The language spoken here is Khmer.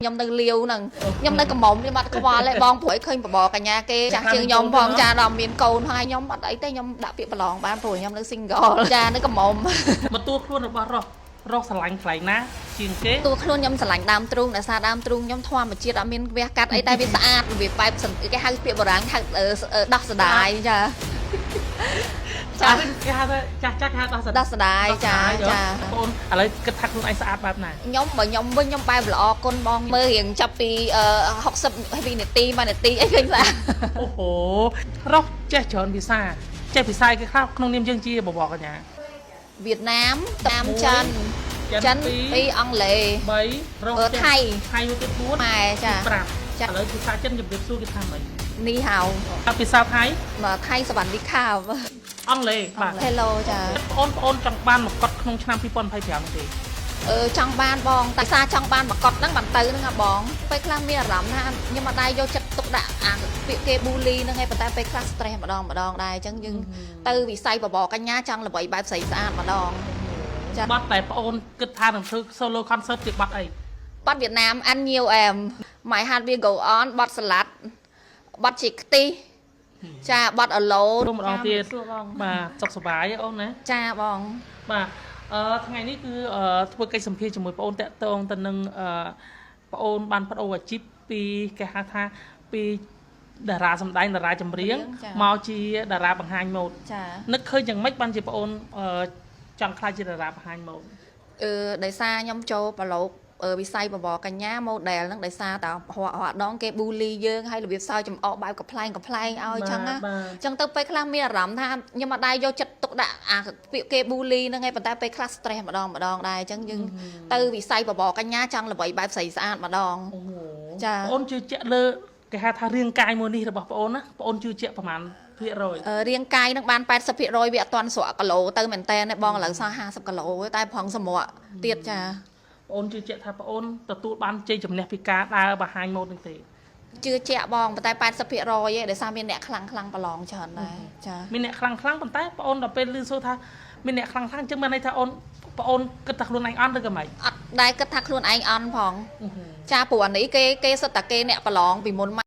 nhom nơi liêu nè nhom nơi cầm mồm đi mặt qua lại bong phổi khơi bò cả nhà kê cha trường nhom phong cha đòm miền cầu hai nhom bắt ấy tới nhom đã bị bỏng ban phổi nhom nơi sinh gò cha nơi cầm mồm mà tua luôn rồi bao rau sả lạnh phải ná chiên kế tua luôn nhom sả lạnh đam trung đã xa đam trung nhom thoa mà chia đã miền ve cắt ấy tay bị sạch vì phải sần cái hai bị bò ráng hai đắc sờ đài cha cha chắc ha đắc sờ đài cha con à lấy cái thắt luôn anh sạchแบบnày nhóm bởi nhóm với nhóm bài vlog con bong mơ hiện chập pi học sập hay vì neti mà neti ấy kinh raโอ้โหรอบแจ้เฉินพิซซ่าแจ้พิซซ่าcáiข้าวนมนิ่มchương chiaบอกกันnhà Việt Nam Tam chân pi Ong lệ mấy ở Thái Thái với cái cuốn mà chả chả lấyพิซซ่าchân nhập việc xui cái tham ấy ni hào พิซซ่าไทย mà Tháiสวรรค์ดิข่าว អង់គ្លេសបាទ Hello ចា បងចង់បានមកកត់ក្នុងឆ្នាំ2025ទេចង់បានបងតែសារចង់បានមកកត់ហ្នឹងបានទៅហ្នឹងបងពេលខ្លះមានអារម្មណ៍ថាខ្ញុំអត់ដែរយកចិត្តទុកដាក់អាពាក្យគេ bully ហ្នឹងឯងប៉ុន្តែពេលខ្លះ stress ម្ដងដែរអញ្ចឹងយើងទៅវិស័យបបកញ្ញាចង់ល្បីបែបស្រីស្អាតម្ដងចាបាត់តែបងអូនគិតថានឹងធ្វើ solo concert ជាបាត់អីបាត់វៀតណាមអានញៀវMy Heart Will Go On បាត់សាឡាត់បាត់ជីខ្ទិះចាបាត់អឡូរំដងទៀតបាទសុខសប្បាយអូនណាចាបងបាទថ្ងៃនេះគឺធ្វើកិច្ចសម្ភាសជាមួយបងអូនតាក់ទងទៅនឹងបងអូនបានបដូរអាជីពពីគេហៅថាពីតារាសម្ដែងតារាចម្រៀងមកជាតារាបង្ហាញម៉ូដចានឹកឃើញយ៉ាងម៉េចបានជាបងអូនចង់ខ្លាចជាតារាបង្ហាញម៉ូដដោយសារខ្ញុំចូលប្រឡូកវិស័យបបកញ្ញាម៉ូដែលហ្នឹងដោយសារតែហួដងគេ bully យើងហើយរបៀបសើចំអកបែបកំ pl ែងឲ្យចឹងណាចឹងទៅពេលខ្លះមានអារម្មណ៍ថាខ្ញុំអត់ដែរយកចិត្តទុកដាក់អាពាក្យគេ bully ហ្នឹងឯងប៉ុន្តែពេលខ្លះ stress ម្ដងដែរចឹងយើងទៅវិស័យបបកញ្ញាចង់ល្បីបែបស្រីស្អាតម្ដងចាបងអូនជឿជាក់លើគេហៅថារាងកាយមួយនេះរបស់បងអូនណាបងអូនជឿជាក់ប្រហែលភាគរយរាងកាយនឹងបាន 80% វាអត់ទាន់ស្រក់គីឡូទៅមែនតើបងឥឡូវសោះ50គីឡូតែប្រងសម្រក់ទៀតចាបងអូនជឿជាក់ថាបងអូនទទួលបានជ័យជំនះពីការដើរបង្ហាញម៉ូដនឹងទេជឿជាក់បងប៉ុន្តែ 80% ឯងដោយសារមានអ្នកខ្លាំងប្រឡងច្រើនដែរចាមានអ្នកខ្លាំងប៉ុន្តែបងអូនដល់ពេលលឺសូរថាមានអ្នកខ្លាំងអញ្ចឹងមានន័យថាបងអូនគិតថាខ្លួនឯងអន់ឬក៏មិនអត់ដែរគិតថាខ្លួនឯងអន់ផងចាព្រោះអានេះគេសិតតែគេអ្នកប្រឡងពីមុនមក